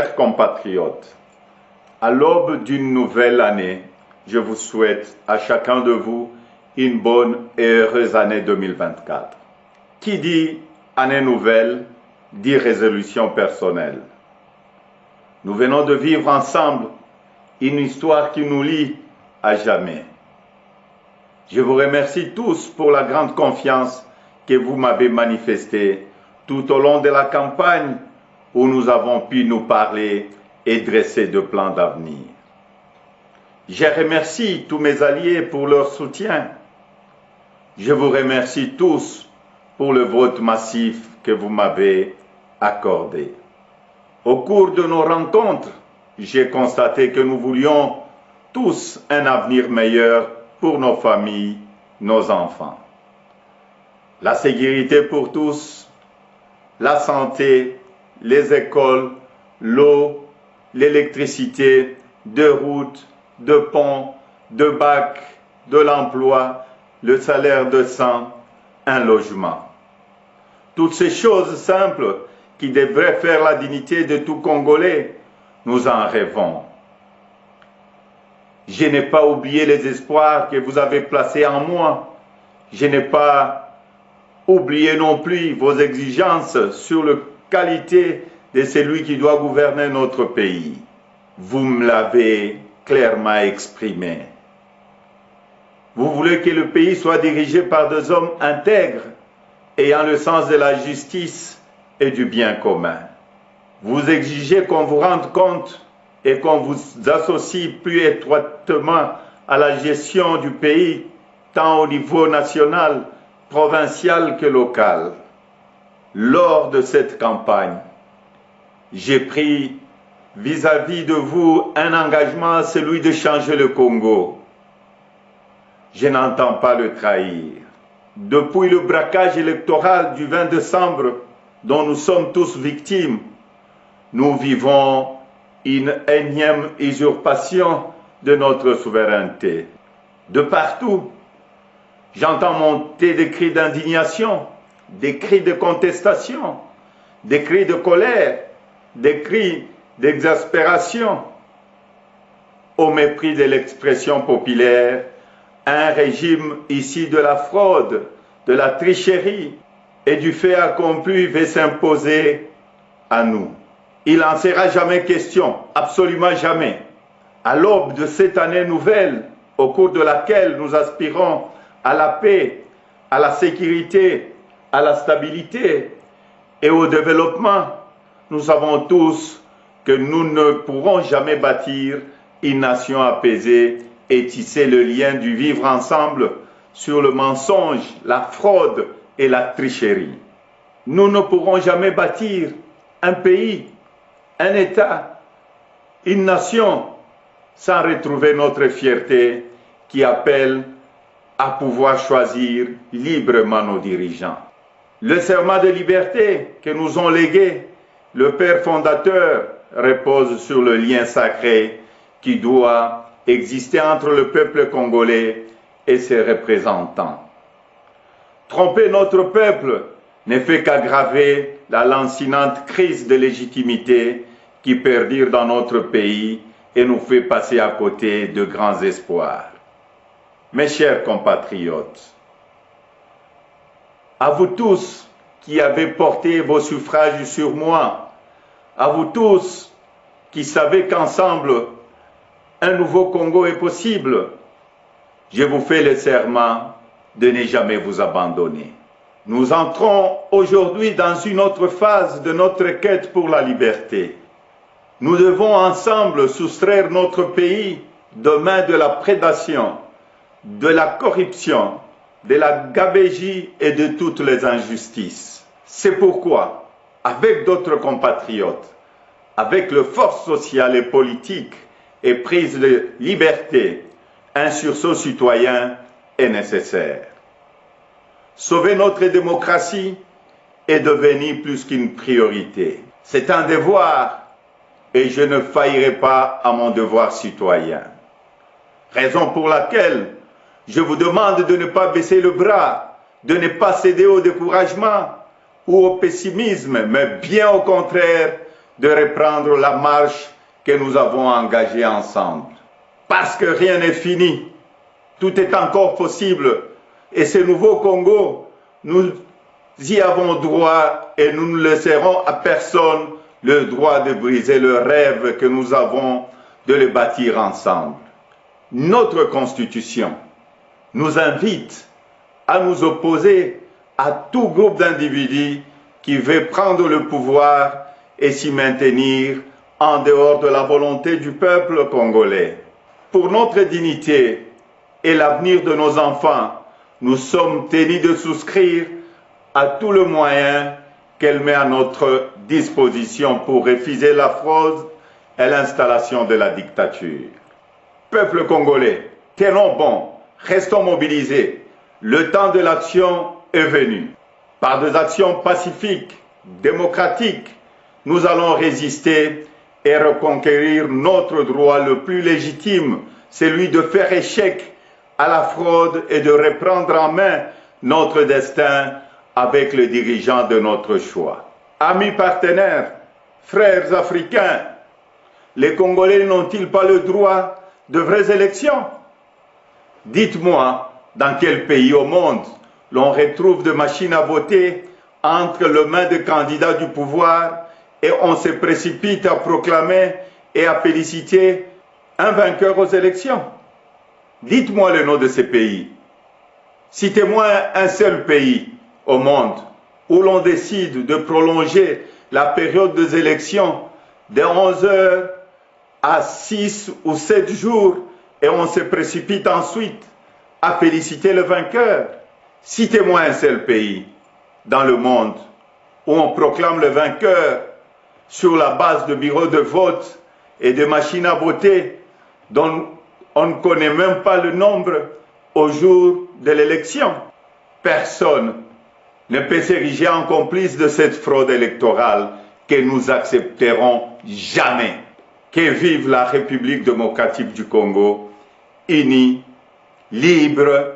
Chers compatriotes, à l'aube d'une nouvelle année, je vous souhaite à chacun de vous une bonne et heureuse année 2024. Qui dit année nouvelle, dit résolution personnelle. Nous venons de vivre ensemble une histoire qui nous lie à jamais. Je vous remercie tous pour la grande confiance que vous m'avez manifestée tout au long de la campagne où nous avons pu nous parler et dresser de plans d'avenir. Je remercie tous mes alliés pour leur soutien. Je vous remercie tous pour le vote massif que vous m'avez accordé. Au cours de nos rencontres, j'ai constaté que nous voulions tous un avenir meilleur pour nos familles, nos enfants. La sécurité pour tous, la santé, les écoles, l'eau, l'électricité, de routes, de ponts, de bacs, de l'emploi, le salaire décent, un logement. Toutes ces choses simples qui devraient faire la dignité de tout Congolais, nous en rêvons. Je n'ai pas oublié les espoirs que vous avez placés en moi. Je n'ai pas oublié non plus vos exigences sur la qualité de celui qui doit gouverner notre pays. Vous me l'avez clairement exprimé. Vous voulez que le pays soit dirigé par des hommes intègres, ayant le sens de la justice et du bien commun. Vous exigez qu'on vous rende compte et qu'on vous associe plus étroitement à la gestion du pays, tant au niveau national, provincial que local. Lors de cette campagne, j'ai pris vis-à-vis de vous un engagement, celui de changer le Congo. Je n'entends pas le trahir. Depuis le braquage électoral du 20 décembre, dont nous sommes tous victimes, nous vivons une énième usurpation de notre souveraineté. De partout, j'entends monter des cris d'indignation, des cris de contestation, des cris de colère, des cris d'exaspération. Au mépris de l'expression populaire, un régime issu de la fraude, de la tricherie et du fait accompli veut s'imposer à nous. Il n'en sera jamais question, absolument jamais. À l'aube de cette année nouvelle, au cours de laquelle nous aspirons à la paix, à la sécurité, à la stabilité et au développement, nous savons tous que nous ne pourrons jamais bâtir une nation apaisée et tisser le lien du vivre ensemble sur le mensonge, la fraude et la tricherie. Nous ne pourrons jamais bâtir un pays, un État, une nation sans retrouver notre fierté qui appelle à pouvoir choisir librement nos dirigeants. Le serment de liberté que nous ont légué le Père fondateur repose sur le lien sacré qui doit exister entre le peuple congolais et ses représentants. Tromper notre peuple ne fait qu'aggraver la lancinante crise de légitimité qui perdure dans notre pays et nous fait passer à côté de grands espoirs. Mes chers compatriotes, à vous tous qui avez porté vos suffrages sur moi, à vous tous qui savez qu'ensemble, un nouveau Congo est possible, je vous fais le serment de ne jamais vous abandonner. Nous entrons aujourd'hui dans une autre phase de notre quête pour la liberté. Nous devons ensemble soustraire notre pays des mains de la prédation, de la corruption, de la gabegie et de toutes les injustices. C'est pourquoi, avec d'autres compatriotes, avec les forces sociales et politiques et prise de liberté, un sursaut citoyen est nécessaire. Sauver notre démocratie est devenu plus qu'une priorité. C'est un devoir et je ne faillirai pas à mon devoir citoyen. Raison pour laquelle je vous demande de ne pas baisser le bras, de ne pas céder au découragement ou au pessimisme, mais bien au contraire, de reprendre la marche que nous avons engagée ensemble. Parce que rien n'est fini, tout est encore possible. Et ce nouveau Congo, nous y avons droit et nous ne laisserons à personne le droit de briser le rêve que nous avons de le bâtir ensemble. Notre Constitution nous invite à nous opposer à tout groupe d'individus qui veut prendre le pouvoir et s'y maintenir en dehors de la volonté du peuple congolais. Pour notre dignité et l'avenir de nos enfants, nous sommes tenus de souscrire à tout le moyen qu'elle met à notre disposition pour refuser la fraude et l'installation de la dictature. Peuple congolais, tenons bon, restons mobilisés. Le temps de l'action est venu. Par des actions pacifiques, démocratiques, nous allons résister et reconquérir notre droit le plus légitime, celui de faire échec à la fraude et de reprendre en main notre destin avec les dirigeants de notre choix. Amis partenaires, frères africains, les Congolais n'ont-ils pas le droit de vraies élections? Dites-moi, dans quel pays au monde l'on retrouve des machines à voter entre les mains des candidats du pouvoir et on se précipite à proclamer et à féliciter un vainqueur aux élections? Dites-moi le nom de ces pays. Citez-moi un seul pays au monde où l'on décide de prolonger la période des élections de 11 heures à 6 ou 7 jours et on se précipite ensuite à féliciter le vainqueur. Citez-moi un seul pays dans le monde où on proclame le vainqueur sur la base de bureaux de vote et de machines à voter dont on ne connaît même pas le nombre au jour de l'élection. Personne ne peut s'ériger en complice de cette fraude électorale que nous accepterons jamais. Que vive la République démocratique du Congo, unie, libre